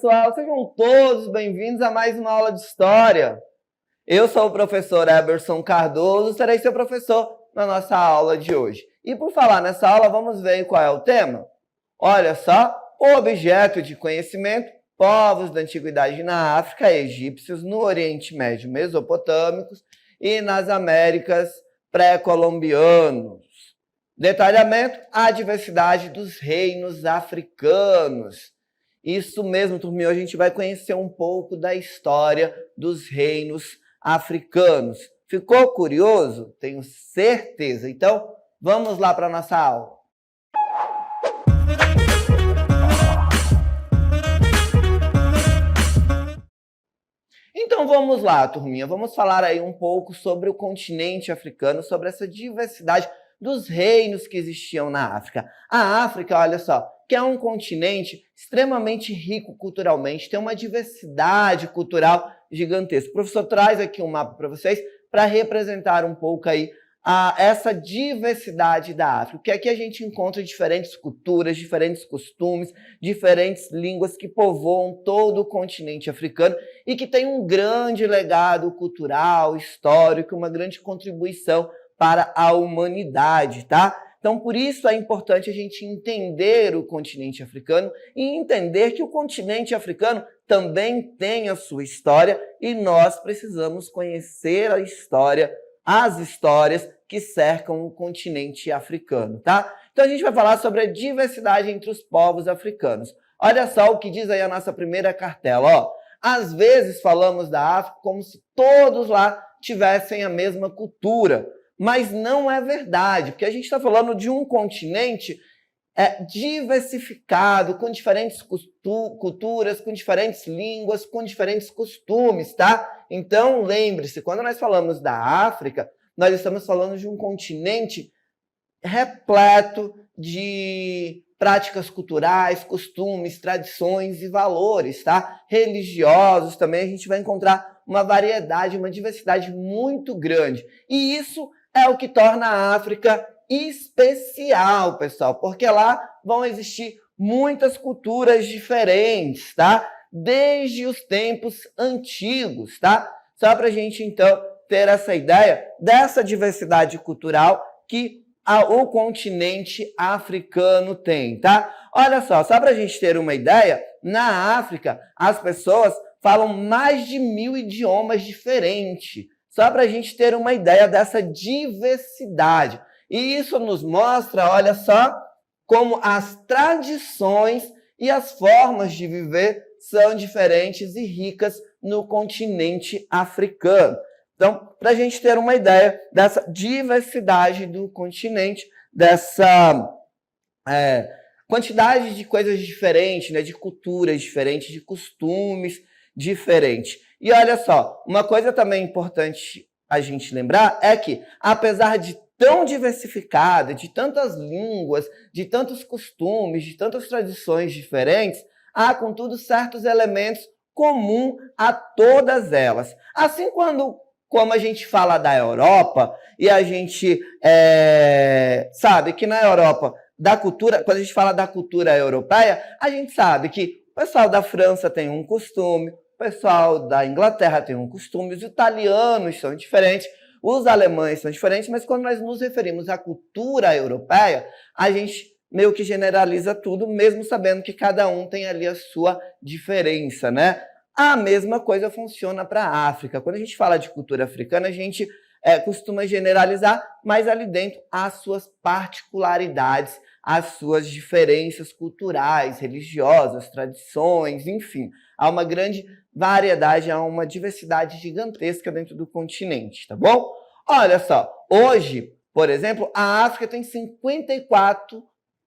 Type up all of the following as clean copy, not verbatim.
pessoal, sejam todos bem-vindos a mais uma aula de História. Eu sou o professor Eberson Cardoso, serei seu professor na nossa aula de hoje. E por falar nessa aula, vamos ver qual é o tema? Olha só, o objeto de conhecimento, povos da antiguidade na África, egípcios, no Oriente Médio, mesopotâmicos e nas Américas pré-colombianos. Detalhamento, a diversidade dos reinos africanos. Isso mesmo, turminha, hoje a gente vai conhecer um pouco da história dos reinos africanos. Ficou curioso? Tenho certeza. Então, vamos lá para a nossa aula. Então vamos lá, turminha. Vamos falar aí um pouco sobre o continente africano, sobre essa diversidade dos reinos que existiam na África. A África, olha só, que é um continente extremamente rico culturalmente, tem uma diversidade cultural gigantesca. O professor traz aqui um mapa para vocês para representar um pouco aí essa diversidade da África, que aqui a gente encontra diferentes culturas, diferentes costumes, diferentes línguas que povoam todo o continente africano e que tem um grande legado cultural, histórico, uma grande contribuição para a humanidade, tá? Então, por isso é importante a gente entender o continente africano e entender que o continente africano também tem a sua história e nós precisamos conhecer a história, as histórias que cercam o continente africano, tá? Então, a gente vai falar sobre a diversidade entre os povos africanos. Olha só o que diz aí a nossa primeira cartela, ó. Às vezes falamos da África como se todos lá tivessem a mesma cultura, mas não é verdade, porque a gente está falando de um continente diversificado, com diferentes culturas, com diferentes línguas, com diferentes costumes, tá? Então, lembre-se, quando nós falamos da África, nós estamos falando de um continente repleto de práticas culturais, costumes, tradições e valores, tá? Religiosos também, a gente vai encontrar uma variedade, uma diversidade muito grande. E isso é o que torna a África especial, pessoal, porque lá vão existir muitas culturas diferentes, tá? Desde os tempos antigos, tá? Só para a gente, então, ter essa ideia dessa diversidade cultural que o continente africano tem, tá? Olha só para a gente ter uma ideia, na África as pessoas falam mais de 1000 idiomas diferentes, só para a gente ter uma ideia dessa diversidade. E isso nos mostra, olha só, como as tradições e as formas de viver são diferentes e ricas no continente africano. Então, para a gente ter uma ideia dessa diversidade do continente, dessa quantidade de coisas diferentes, né, de culturas diferentes, de costumes diferentes. E olha só, uma coisa também importante a gente lembrar é que, apesar de tão diversificada, de tantas línguas, de tantos costumes, de tantas tradições diferentes, há, contudo, certos elementos comuns a todas elas. Assim, como a gente fala da Europa, e a gente sabe que na Europa, quando a gente fala da cultura europeia, a gente sabe que o pessoal da França tem um costume, o pessoal da Inglaterra tem um costume, os italianos são diferentes, os alemães são diferentes, mas quando nós nos referimos à cultura europeia, a gente meio que generaliza tudo, mesmo sabendo que cada um tem ali a sua diferença, né? A mesma coisa funciona para a África. Quando a gente fala de cultura africana, a gente costuma generalizar, mas ali dentro há as suas particularidades, as suas diferenças culturais, religiosas, tradições, enfim. Há uma grande variedade, há uma diversidade gigantesca dentro do continente, tá bom? Olha só, hoje, por exemplo, a África tem 54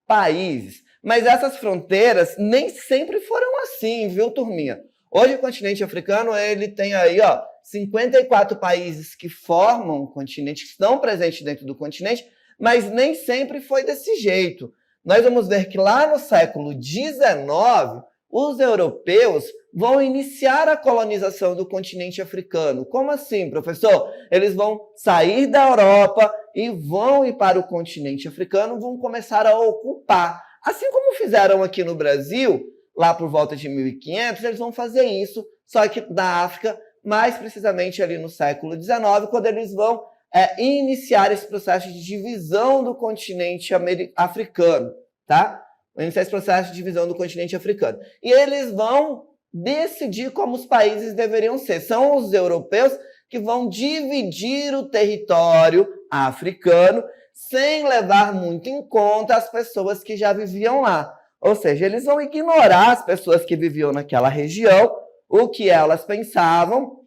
países, mas essas fronteiras nem sempre foram assim, viu, turminha? Hoje o continente africano, ele tem aí, ó, 54 países que formam o continente, que estão presentes dentro do continente, mas nem sempre foi desse jeito. Nós vamos ver que lá no século XIX, os europeus vão iniciar a colonização do continente africano. Como assim, professor? Eles vão sair da Europa e vão ir para o continente africano, vão começar a ocupar. Assim como fizeram aqui no Brasil, lá por volta de 1500, eles vão fazer isso, só que na África, mais precisamente ali no século XIX, quando eles vão iniciar esse processo de divisão do continente africano, tá? Iniciar esse processo de divisão do continente africano. E eles vão decidir como os países deveriam ser. São os europeus que vão dividir o território africano sem levar muito em conta as pessoas que já viviam lá. Ou seja, eles vão ignorar as pessoas que viviam naquela região, o que elas pensavam,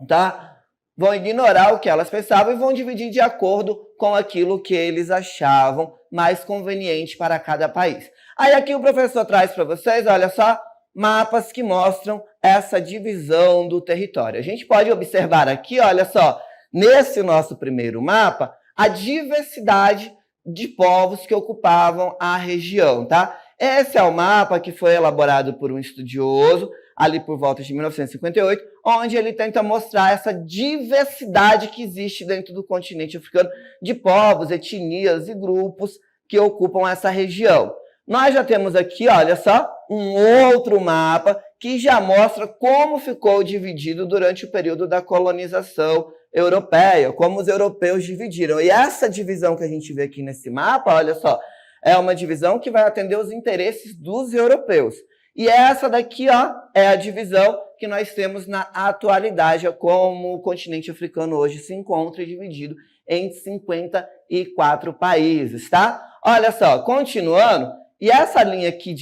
tá? Vão ignorar o que elas pensavam e vão dividir de acordo com aquilo que eles achavam mais conveniente para cada país. Aí aqui o professor traz para vocês, olha só, mapas que mostram essa divisão do território. A gente pode observar aqui, olha só, nesse nosso primeiro mapa, a diversidade de povos que ocupavam a região, tá? Esse é o mapa que foi elaborado por um estudioso, ali por volta de 1958, onde ele tenta mostrar essa diversidade que existe dentro do continente africano de povos, etnias e grupos que ocupam essa região. Nós já temos aqui, olha só, um outro mapa que já mostra como ficou dividido durante o período da colonização europeia, como os europeus dividiram. E essa divisão que a gente vê aqui nesse mapa, olha só, é uma divisão que vai atender os interesses dos europeus. E essa daqui, ó, é a divisão que nós temos na atualidade, como o continente africano hoje se encontra dividido em 54 países, tá? Olha só, continuando, e essa linha que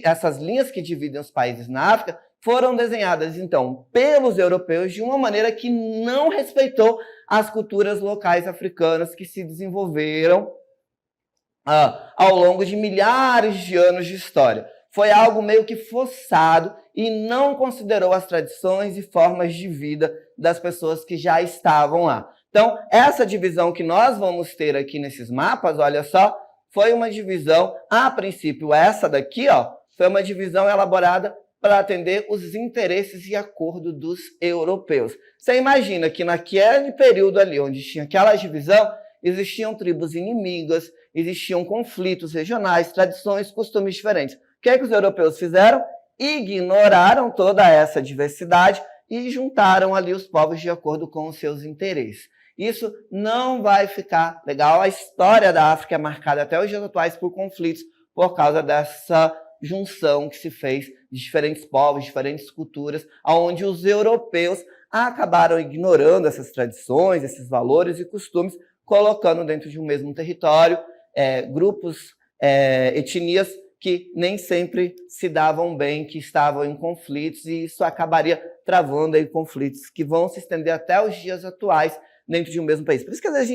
essas linhas que dividem os países na África foram desenhadas, então, pelos europeus de uma maneira que não respeitou as culturas locais africanas que se desenvolveram ao longo de milhares de anos de história. Foi algo meio que forçado e não considerou as tradições e formas de vida das pessoas que já estavam lá. Então, essa divisão que nós vamos ter aqui nesses mapas, olha só, foi uma divisão, a princípio, essa daqui, ó, foi uma divisão elaborada para atender os interesses e acordo dos europeus. Você imagina que naquele período ali, onde tinha aquela divisão, existiam tribos inimigas, existiam conflitos regionais, tradições, costumes diferentes. O que é que os europeus fizeram? Ignoraram toda essa diversidade e juntaram ali os povos de acordo com os seus interesses. Isso não vai ficar legal. A história da África é marcada até os dias atuais por conflitos por causa dessa junção que se fez de diferentes povos, diferentes culturas, onde os europeus acabaram ignorando essas tradições, esses valores e costumes, colocando dentro de um mesmo território grupos, etnias que nem sempre se davam bem, que estavam em conflitos, e isso acabaria travando aí conflitos que vão se estender até os dias atuais dentro de um mesmo país. Por isso que às vezes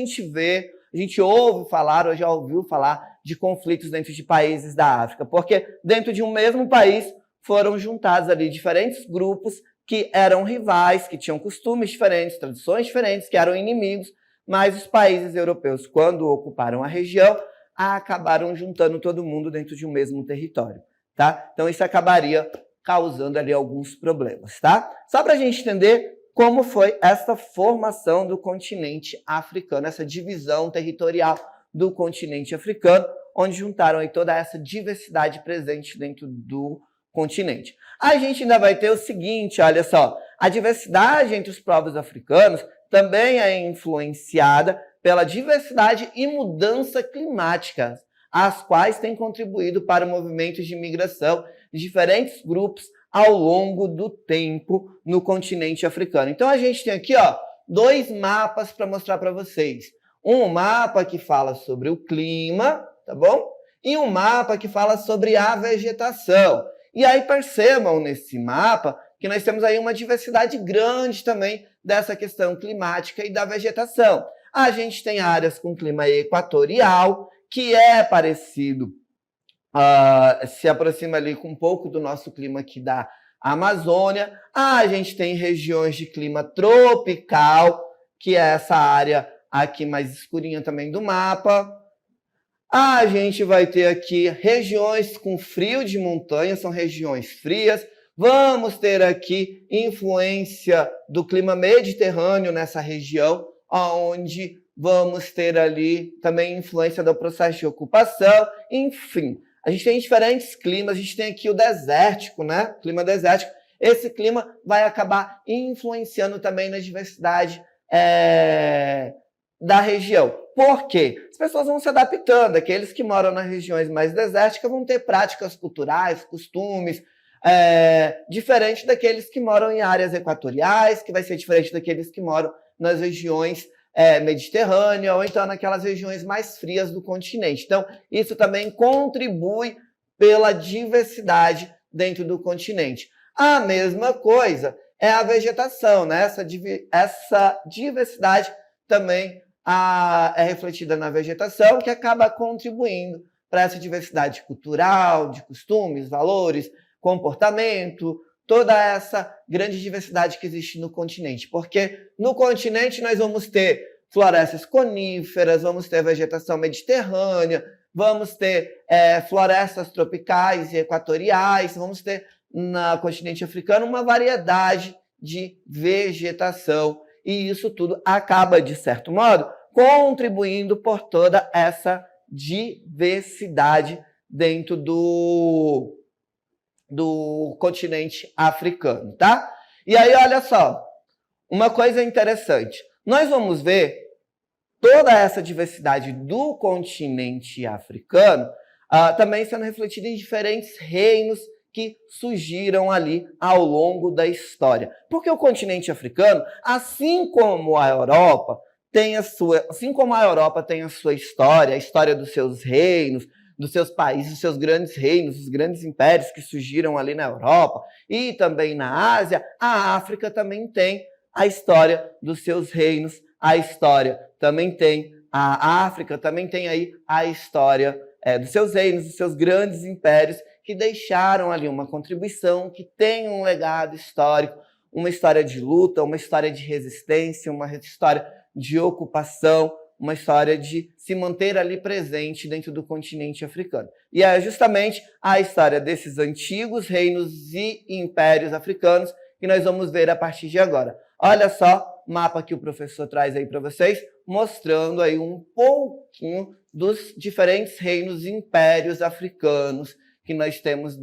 a gente ouve falar, ou já ouviu falar, de conflitos dentro de países da África, porque dentro de um mesmo país foram juntados ali diferentes grupos que eram rivais, que tinham costumes diferentes, tradições diferentes, que eram inimigos, mas os países europeus, quando ocuparam a região, acabaram juntando todo mundo dentro de um mesmo território, tá? Então isso acabaria causando ali alguns problemas, tá? Só para a gente entender como foi essa formação do continente africano, essa divisão territorial do continente africano, onde juntaram aí toda essa diversidade presente dentro do continente. A gente ainda vai ter o seguinte, olha só, a diversidade entre os povos africanos também é influenciada pela diversidade e mudança climática, as quais têm contribuído para movimentos de migração de diferentes grupos ao longo do tempo no continente africano. Então a gente tem aqui, ó, dois mapas para mostrar para vocês. Um mapa que fala sobre o clima, tá bom? E um mapa que fala sobre a vegetação. E aí percebam nesse mapa que nós temos aí uma diversidade grande também dessa questão climática e da vegetação. A gente tem áreas com clima equatorial, que é parecido, se aproxima ali com um pouco do nosso clima aqui da Amazônia. A gente tem regiões de clima tropical, que é essa área aqui mais escurinha também do mapa. A gente vai ter aqui regiões com frio de montanha, são regiões frias. Vamos ter aqui influência do clima mediterrâneo nessa região, onde vamos ter ali também influência do processo de ocupação. Enfim, A gente tem diferentes climas, a gente tem aqui o desértico, né? Clima desértico. Esse clima vai acabar influenciando também na diversidade da região. Por quê? As pessoas vão se adaptando. Aqueles que moram nas regiões mais desérticas vão ter práticas culturais, costumes, diferente daqueles que moram em áreas equatoriais, que vai ser diferente daqueles que moram nas regiões mediterrâneas, ou então naquelas regiões mais frias do continente. Então, isso também contribui pela diversidade dentro do continente. A mesma coisa é a vegetação, né? Essa diversidade também é refletida na vegetação, que acaba contribuindo para essa diversidade cultural, de costumes, valores, comportamento, toda essa grande diversidade que existe no continente. Porque no continente nós vamos ter florestas coníferas, vamos ter vegetação mediterrânea, vamos ter florestas tropicais e equatoriais, vamos ter no continente africano uma variedade de vegetação. E isso tudo acaba, de certo modo, contribuindo por toda essa diversidade dentro do continente africano, tá? E aí, olha só, uma coisa interessante. Nós vamos ver toda essa diversidade do continente africano também sendo refletida em diferentes reinos que surgiram ali ao longo da história. Porque o continente africano, assim como a Europa tem a sua história, a história dos seus reinos, dos seus países, dos seus grandes reinos, os grandes impérios que surgiram ali na Europa e também na Ásia, a África também tem a história dos seus reinos, a África também tem aí a história dos seus reinos, dos seus grandes impérios que deixaram ali uma contribuição, que tem um legado histórico, uma história de luta, uma história de resistência, uma história de ocupação, uma história de se manter ali presente dentro do continente africano. E é justamente a história desses antigos reinos e impérios africanos que nós vamos ver a partir de agora. Olha só o mapa que o professor traz aí para vocês, mostrando aí um pouquinho dos diferentes reinos e impérios africanos que nós tivemos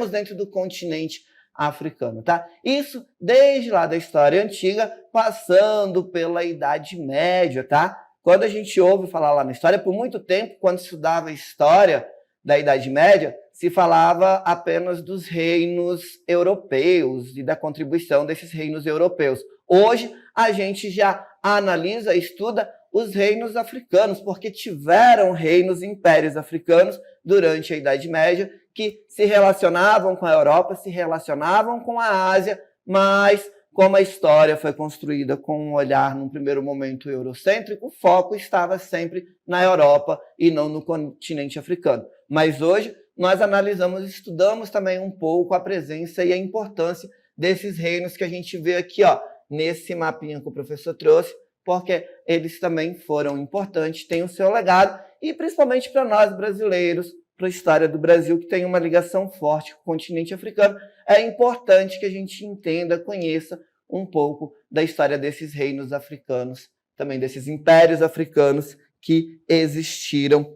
dentro do continente africano, tá? Isso desde lá da história antiga, passando pela Idade Média, tá? Quando a gente ouve falar lá na história, por muito tempo, quando estudava a história da Idade Média, se falava apenas dos reinos europeus e da contribuição desses reinos europeus. Hoje, a gente já analisa e estuda os reinos africanos, porque tiveram reinos e impérios africanos durante a Idade Média que se relacionavam com a Europa, se relacionavam com a Ásia, mas como a história foi construída com um olhar, num primeiro momento, eurocêntrico, o foco estava sempre na Europa e não no continente africano. Mas hoje nós analisamos e estudamos também um pouco a presença e a importância desses reinos que a gente vê aqui, ó, nesse mapinha que o professor trouxe, porque eles também foram importantes, têm o seu legado, e principalmente para nós brasileiros, para a história do Brasil, que tem uma ligação forte com o continente africano, é importante que a gente entenda, conheça um pouco da história desses reinos africanos, também desses impérios africanos que existiram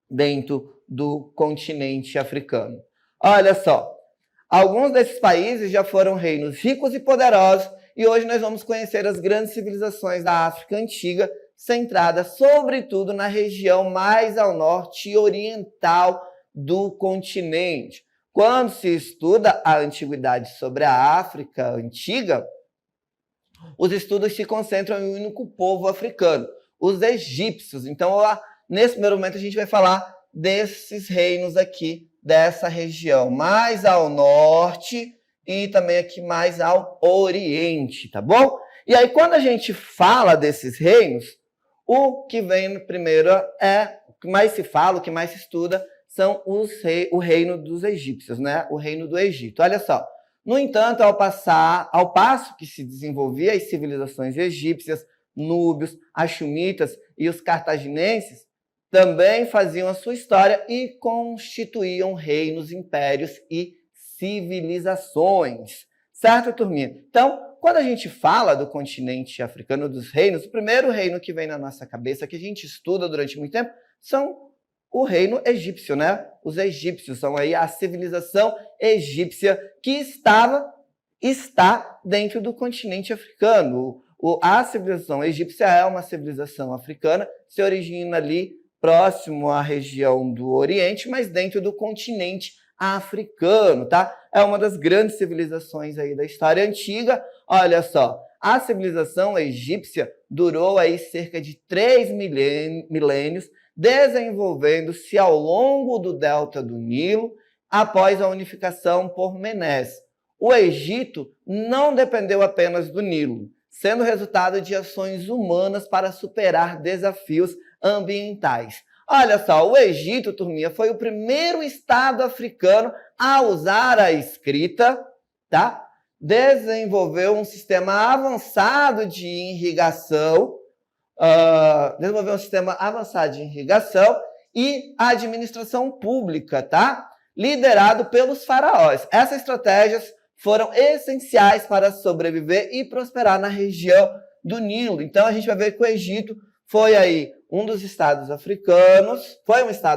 dentro do continente africano. Olha só, alguns desses países já foram reinos ricos e poderosos, e hoje nós vamos conhecer as grandes civilizações da África Antiga, centrada sobretudo na região mais ao norte e oriental do continente. Quando se estuda a antiguidade sobre a África Antiga, os estudos se concentram em um único povo africano, os egípcios. Então, nesse primeiro momento, a gente vai falar desses reinos aqui, dessa região mais ao norte e também aqui mais ao oriente, tá bom? E aí, quando a gente fala desses reinos, o que vem primeiro o que mais se fala, o que mais se estuda, são o reino dos egípcios, né? O reino do Egito. Olha só. No entanto, ao passo que se desenvolvia as civilizações egípcias, núbios, axumitas e os cartaginenses, também faziam a sua história e constituíam reinos, impérios e civilizações. Certo, turminha? Então, quando a gente fala do continente africano, dos reinos, o primeiro reino que vem na nossa cabeça, que a gente estuda durante muito tempo, são o reino egípcio, né? Os egípcios são aí a civilização egípcia que está dentro do continente africano. A civilização egípcia é uma civilização africana, se origina ali próximo à região do Oriente, mas dentro do continente africano, tá? É uma das grandes civilizações aí da história antiga. Olha só, a civilização egípcia durou aí cerca de 3 milênios, desenvolvendo-se ao longo do delta do Nilo após a unificação por Menés. O Egito não dependeu apenas do Nilo, sendo resultado de ações humanas para superar desafios ambientais. Olha só, o Egito, turminha, foi o primeiro estado africano a usar a escrita, tá? Desenvolveu um sistema avançado de irrigação, e administração pública, tá? Liderado pelos faraós. Essas estratégias foram essenciais para sobreviver e prosperar na região do Nilo. Então, a gente vai ver que o Egito foi aí um estado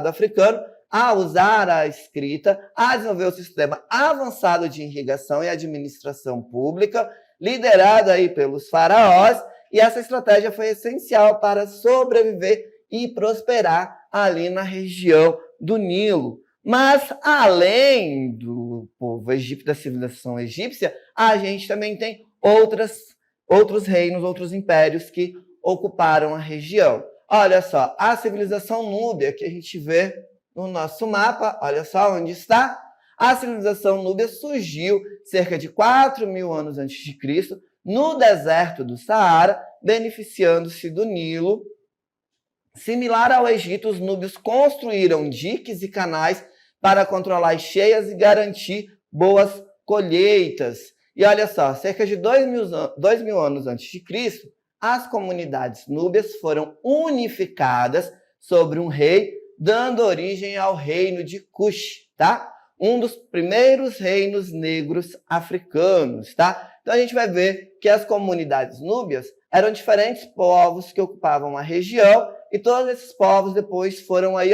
africano a usar a escrita, a desenvolver o sistema avançado de irrigação e administração pública, liderado aí pelos faraós, e essa estratégia foi essencial para sobreviver e prosperar ali na região do Nilo. Mas, além do povo egípcio, da civilização egípcia, a gente também tem outros reinos, outros impérios que ocuparam a região. Olha só, a civilização núbia, que a gente vê no nosso mapa, olha só onde está. A civilização núbia surgiu cerca de 4.000 anos antes de Cristo, no deserto do Saara, beneficiando-se do Nilo. Similar ao Egito, os núbios construíram diques e canais para controlar as cheias e garantir boas colheitas. E olha só, cerca de 2.000 anos antes de Cristo, as comunidades núbias foram unificadas sobre um rei, dando origem ao reino de Cush, tá? Um dos primeiros reinos negros africanos, tá? Então a gente vai ver que as comunidades núbias eram diferentes povos que ocupavam a região, e todos esses povos depois foram aí,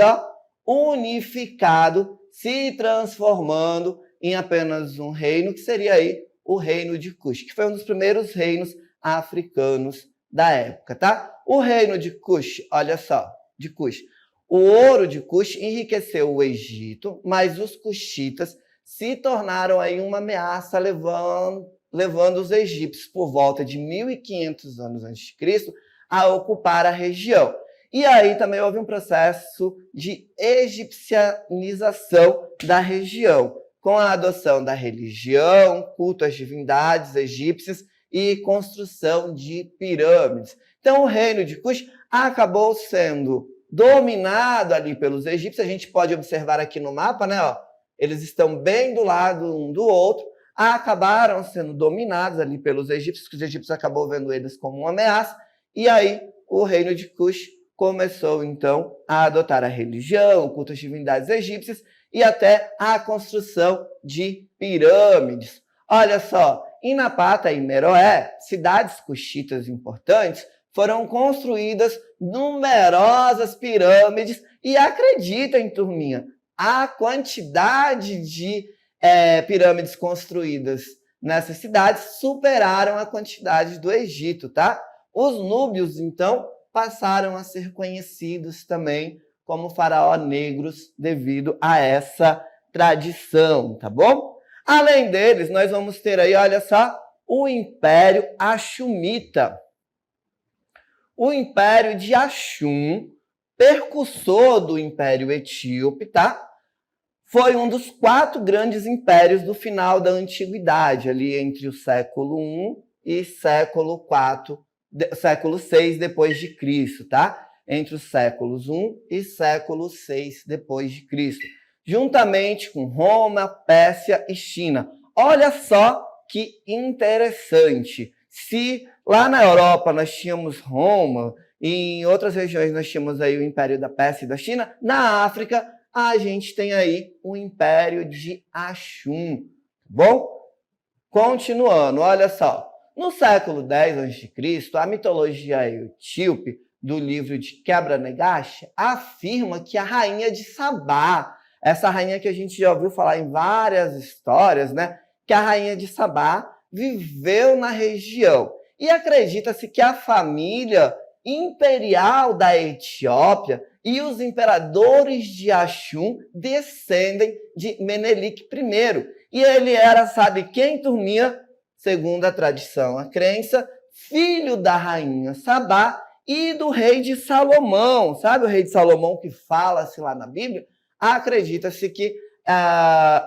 unificados, se transformando em apenas um reino, que seria aí o reino de Cush, que foi um dos primeiros reinos africanos da época, tá? O reino de Cush, olha só, de Cush. O ouro de Cush enriqueceu o Egito, mas os cuxitas se tornaram aí uma ameaça, levando os egípcios por volta de 1.500 anos antes de Cristo a ocupar a região. E aí também houve um processo de egipcianização da região, com a adoção da religião, culto às divindades egípcias e construção de pirâmides. Então, o reino de Cush acabou sendo dominado ali pelos egípcios. A gente pode observar aqui no mapa, né? Eles estão bem do lado um do outro. Acabaram sendo dominados ali pelos egípcios, que os egípcios acabou vendo eles como uma ameaça. E aí, o reino de Cush começou, então, a adotar a religião, o culto às divindades egípcias e até a construção de pirâmides. Olha só, em Napata e Meroé, cidades cuxitas importantes, foram construídas numerosas pirâmides e acreditem, turminha, a quantidade de pirâmides construídas nessas cidades superaram a quantidade do Egito, tá? Os núbios, então, passaram a ser conhecidos também como faraó negros devido a essa tradição, tá bom? Além deles, nós vamos ter aí, olha só, o Império Axumita. O Império de Axum, percussor do Império Etíope, tá? Foi um dos 4 grandes impérios do final da Antiguidade, ali entre o século I e século VI depois de Cristo, tá? Entre os séculos I e século VI depois de Cristo, juntamente com Roma, Pérsia e China. Olha só que interessante. Se lá na Europa nós tínhamos Roma, e em outras regiões nós tínhamos aí o Império da Pérsia e da China, na África a gente tem aí o Império de Axum. Bom, continuando, olha só. No século X a.C., a mitologia etíope do livro de Quebra-Negache, afirma que a rainha de Sabá, essa rainha que a gente já ouviu falar em várias histórias, né? Que a rainha de Sabá viveu na região. E acredita-se que a família imperial da Etiópia e os imperadores de Axum descendem de Menelik I. E ele era, sabe quem, turminha? Segundo a tradição, a crença, filho da rainha Sabá e do rei de Salomão. Sabe o rei de Salomão que fala-se lá na Bíblia? Acredita-se que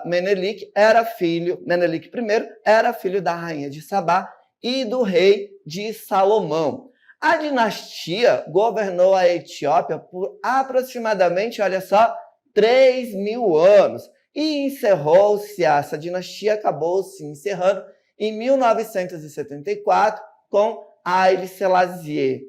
Menelik I era filho da rainha de Sabá e do rei de Salomão. A dinastia governou a Etiópia por aproximadamente, olha só, 3.000 anos. E encerrou-se, essa dinastia acabou se encerrando em 1974 com Haile Selassie.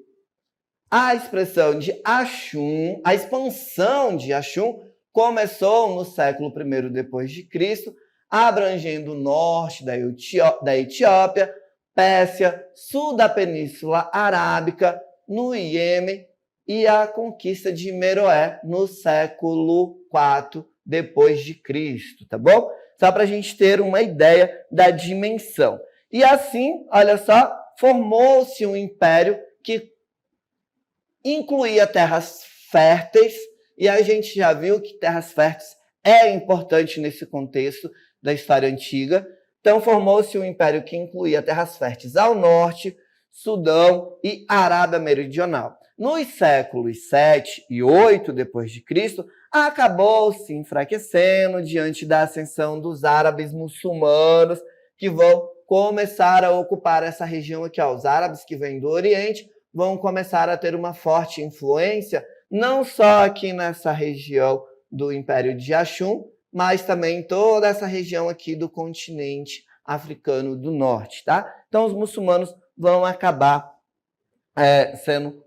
A expressão de Axum, a expansão de Axum, começou no século I depois de Cristo, abrangendo o norte da Etiópia, Pérsia, sul da Península Arábica, no Iêmen e a conquista de Meroé no século IV depois de Cristo, tá bom? Só para a gente ter uma ideia da dimensão. E assim, olha só, formou-se um império que incluía terras férteis, e a gente já viu que terras férteis é importante nesse contexto da história antiga. Então, formou-se um império que incluía terras férteis ao norte, Sudão e Arábia Meridional. Nos séculos 7 e 8 depois de Cristo, acabou se enfraquecendo diante da ascensão dos árabes muçulmanos, que vão começar a ocupar essa região aqui. Os árabes que vêm do Oriente vão começar a ter uma forte influência, não só aqui nessa região do Império de Axum, mas também em toda essa região aqui do continente africano do norte, tá? Então, os muçulmanos vão acabar sendo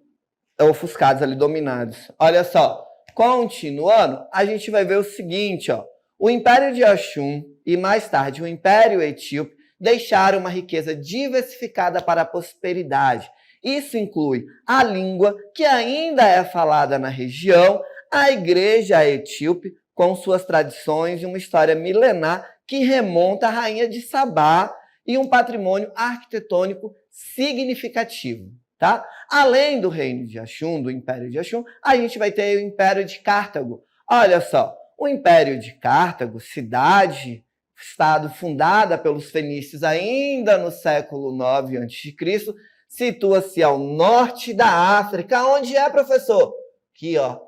ofuscados ali, dominados. Olha só, continuando, a gente vai ver o seguinte, ó. O Império de Axum e, mais tarde, o Império Etíope deixaram uma riqueza diversificada para a prosperidade. Isso inclui a língua, que ainda é falada na região, a igreja etíope, com suas tradições e uma história milenar que remonta à rainha de Sabá e um patrimônio arquitetônico significativo, tá? Além do reino de Axum, do Império de Axum, a gente vai ter o Império de Cartago. Olha só, o Império de Cartago, estado fundada pelos fenícios ainda no século IX a.C., situa-se ao norte da África. Onde é, professor? Aqui, ó,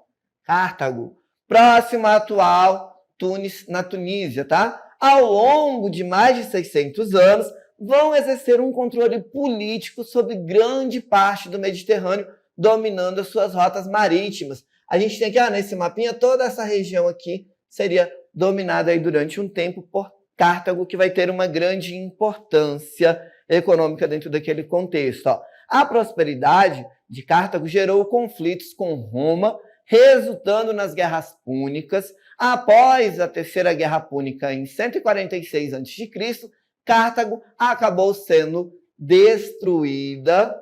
Cartago. Próximo à atual Tunis, na Tunísia, tá? Ao longo de mais de 600 anos, vão exercer um controle político sobre grande parte do Mediterrâneo, dominando as suas rotas marítimas. A gente tem aqui, nesse mapinha, toda essa região aqui seria dominada aí durante um tempo por Cartago, que vai ter uma grande importância econômica dentro daquele contexto. Ó. A prosperidade de Cartago gerou conflitos com Roma, resultando nas guerras púnicas. Após a Terceira Guerra Púnica, em 146 a.C., Cartago acabou sendo destruída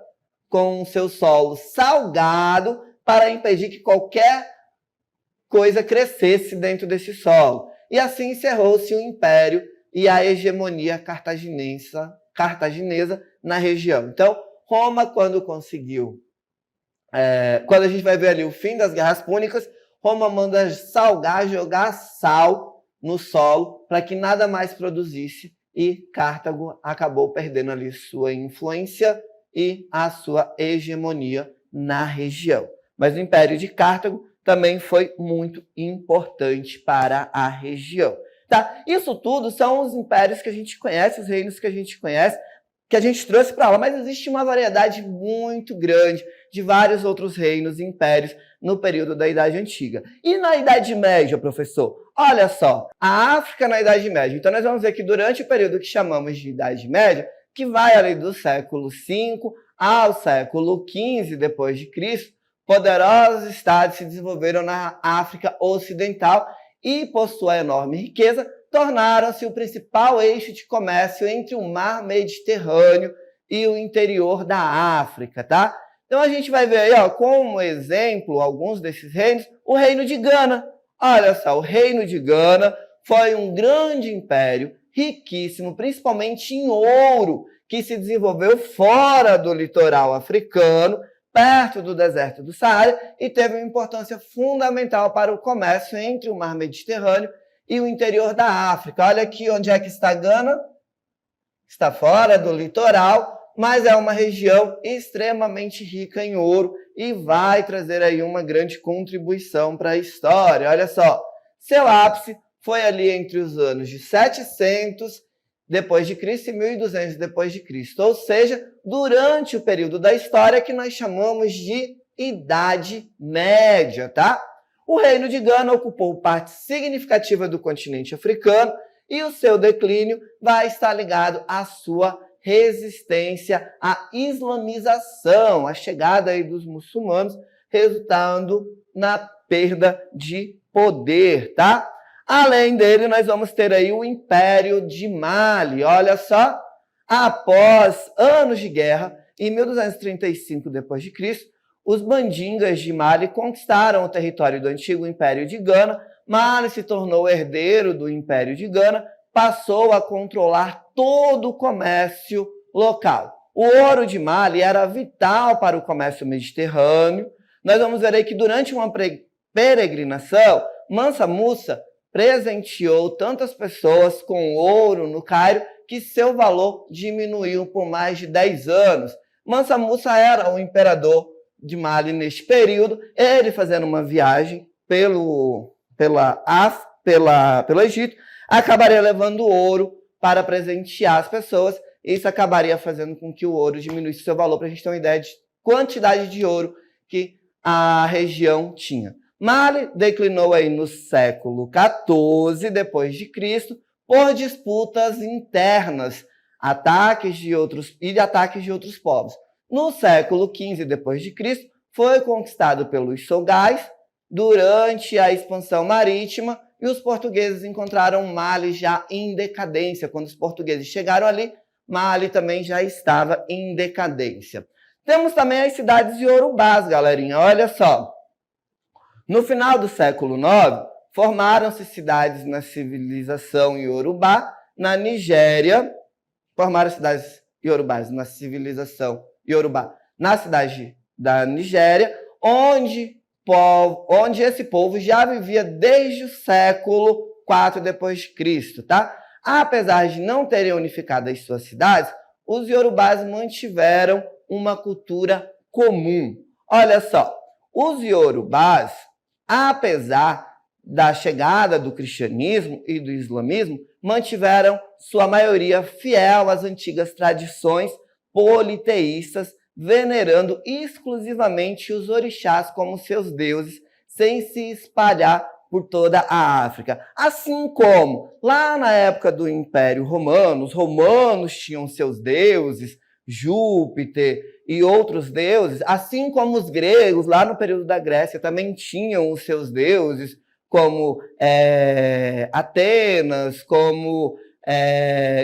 com seu solo salgado para impedir que qualquer coisa crescesse dentro desse solo. E assim encerrou-se o Império e a hegemonia cartaginesa na região. Então, Roma, quando conseguiu... quando a gente vai ver ali o fim das guerras púnicas, Roma manda jogar sal no solo para que nada mais produzisse, e Cartago acabou perdendo ali sua influência e a sua hegemonia na região. Mas o Império de Cartago também foi muito importante para a região. Tá? Isso tudo são os impérios que a gente conhece, os reinos que a gente conhece, que a gente trouxe para lá, mas existe uma variedade muito grande de vários outros reinos e impérios no período da Idade Antiga. E na Idade Média, professor? Olha só, a África na Idade Média. Então, nós vamos ver que durante o período que chamamos de Idade Média, que vai ali do século V ao século XV depois de Cristo, poderosos estados se desenvolveram na África Ocidental e, por sua enorme riqueza, tornaram-se o principal eixo de comércio entre o mar Mediterrâneo e o interior da África, tá? Então a gente vai ver aí, ó, como exemplo, alguns desses reinos, o reino de Gana. Olha só, o reino de Gana foi um grande império, riquíssimo, principalmente em ouro, que se desenvolveu fora do litoral africano, perto do deserto do Saara, e teve uma importância fundamental para o comércio entre o mar Mediterrâneo e o interior da África. Olha aqui onde é que está Gana. Está fora do litoral, mas é uma região extremamente rica em ouro e vai trazer aí uma grande contribuição para a história. Olha só, seu ápice foi ali entre os anos de 700 depois de Cristo e 1200 depois de Cristo, ou seja, durante o período da história que nós chamamos de Idade Média, tá? O reino de Gana ocupou parte significativa do continente africano e o seu declínio vai estar ligado à sua resistência à islamização, a chegada aí dos muçulmanos, resultando na perda de poder, tá? Além dele, nós vamos ter aí o Império de Mali. Olha só, após anos de guerra, em 1235 d.C., os Mandingas de Mali conquistaram o território do antigo Império de Gana. Mali se tornou herdeiro do Império de Gana, passou a controlar todo o comércio local. O ouro de Mali era vital para o comércio mediterrâneo. Nós vamos ver aí que durante uma peregrinação, Mansa Musa presenteou tantas pessoas com ouro no Cairo que seu valor diminuiu por mais de 10 anos. Mansa Musa era o imperador de Mali neste período, ele fazendo uma viagem pelo Egito, acabaria levando ouro para presentear as pessoas. Isso acabaria fazendo com que o ouro diminuísse seu valor, para a gente ter uma ideia de quantidade de ouro que a região tinha. Mali declinou aí no século XIV d.C. por disputas internas, ataques de outros povos. No século XV d.C., foi conquistado pelos Sogais durante a expansão marítima e os portugueses encontraram Mali já em decadência. Quando os portugueses chegaram ali, Mali também já estava em decadência. Temos também as cidades iorubás, galerinha. Olha só. No final do século IX, formaram-se cidades na civilização iorubá, na Nigéria. Formaram cidades iorubás na civilização iorubá, na cidade da Nigéria, onde esse povo já vivia desde o século IV d.C., tá? Apesar de não terem unificado as suas cidades, os iorubás mantiveram uma cultura comum. Olha só, os iorubás, apesar da chegada do cristianismo e do islamismo, mantiveram sua maioria fiel às antigas tradições politeístas, venerando exclusivamente os orixás como seus deuses, sem se espalhar por toda a África. Assim como, lá na época do Império Romano, os romanos tinham seus deuses, Júpiter e outros deuses, assim como os gregos, lá no período da Grécia, também tinham os seus deuses, como Atenas, como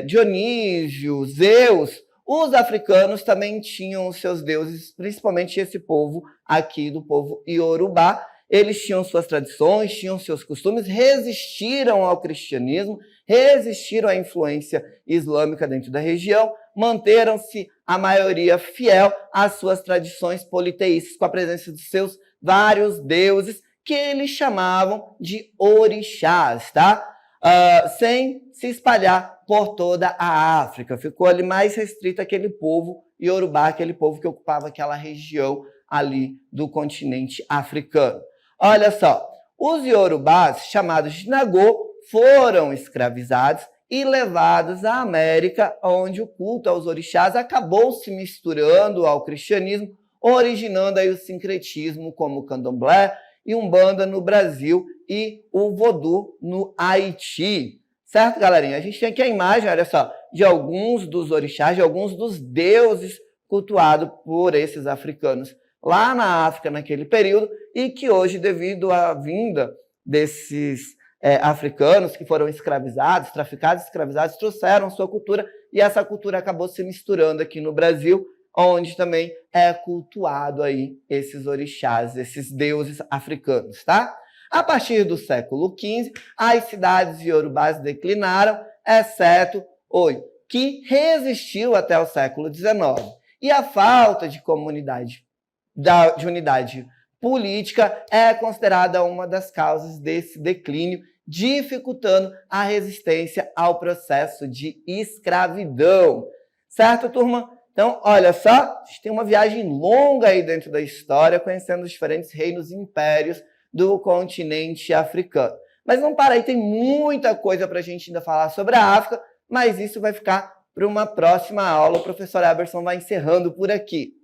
Dionísio, Zeus. Os africanos também tinham os seus deuses, principalmente esse povo aqui, do povo iorubá. Eles tinham suas tradições, tinham seus costumes, resistiram ao cristianismo, resistiram à influência islâmica dentro da região, manteram-se a maioria fiel às suas tradições politeístas, com a presença de seus vários deuses, que eles chamavam de orixás, tá? Sem se espalhar por toda a África. Ficou ali mais restrito aquele povo iorubá, aquele povo que ocupava aquela região ali do continente africano. Olha só, os iorubás, chamados de Nagô, foram escravizados e levados à América, onde o culto aos orixás acabou se misturando ao cristianismo, originando aí o sincretismo como o candomblé e umbanda no Brasil e o vodú no Haiti. Certo, galerinha? A gente tem aqui a imagem, olha só, de alguns dos orixás, de alguns dos deuses cultuados por esses africanos lá na África naquele período, e que hoje, devido à vinda desses africanos que foram escravizados, traficados, escravizados, trouxeram sua cultura, e essa cultura acabou se misturando aqui no Brasil, onde também é cultuado aí esses orixás, esses deuses africanos, tá? A partir do século XV, as cidades iorubás declinaram, exceto Oi, que resistiu até o século XIX. E a falta de de unidade política é considerada uma das causas desse declínio, dificultando a resistência ao processo de escravidão. Certo, turma? Então, olha só, a gente tem uma viagem longa aí dentro da história, conhecendo os diferentes reinos e impérios do continente africano. Mas não para aí, tem muita coisa para a gente ainda falar sobre a África, mas isso vai ficar para uma próxima aula. O professor Eberson vai encerrando por aqui.